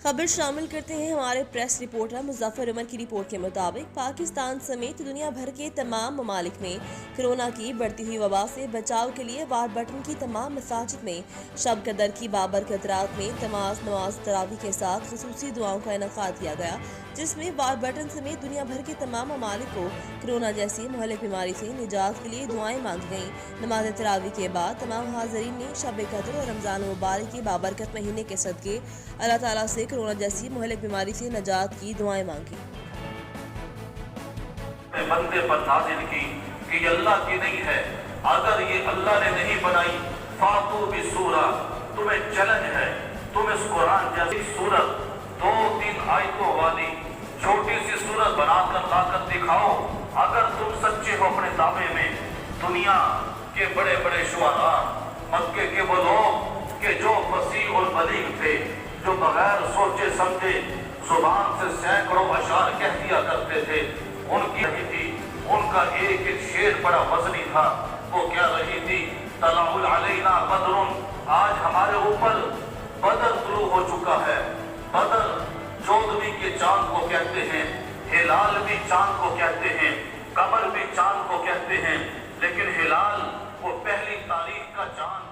खबर शामिल करते हैं हमारे प्रेस रिपोर्टर मुजफ्फर उमर की रिपोर्ट के मुताबिक पाकिस्तान समेत दुनिया भर के तमाम ममालिक में कोरोना की बढ़ती हुई वबा से बचाव के लिए वार बटन की तमाम मसाजिद में शब कदर की बाबरकत रात में नमाज तरावी के साथ खुसूसी दुआओं का इनेकाद किया गया, जिसमें वार बटन समेत दुनिया भर के तमाम ममालिक को कोरोना जैसी मुहलिक बीमारी से निजात के लिए दुआएं मांगी गईं। नमाज तरावी के बाद तमाम हाज़रीन ने शब कदर और रमज़ान मुबारक के बाबरकत महीने के सदके अल्लाह ताला से कोरोना जैसी मुहलिक बीमारी से निजात की दुआएं मांगी। बंदे पर नाज़िल की कि ये अल्लाह की नहीं है, अगर ये अल्लाह ने नहीं बनाई फातू भी सूरा, तुम्हें चैलेंज है, तुम इस कुरान जैसी सूरत 2-3 आयतों वाली छोटी सी सूरत बनाकर लाकर दिखाओ। अगर तुम सच्चे हो अपने दावे में, दुनिया के बड़े बड़े शुआरा, मक्के के वो लोग कि जो फसीह और बलीग थे, जो बगैर सोचे समझे जुबान से सैकड़ों अशार कह दिया करते थे, उनकी रही थी, उनका एक एक शेर बड़ा वजनी था। वो क्या रही थी, तलाउल अलैना बदरुन, आज हमारे ऊपर बदर तुलू हो चुका है। बदर 14वीं के चांद को कहते हैं, हिलाल भी चांद को कहते हैं, कमर भी चांद को कहते हैं, लेकिन हिलाल वो पहली तारीख का चांद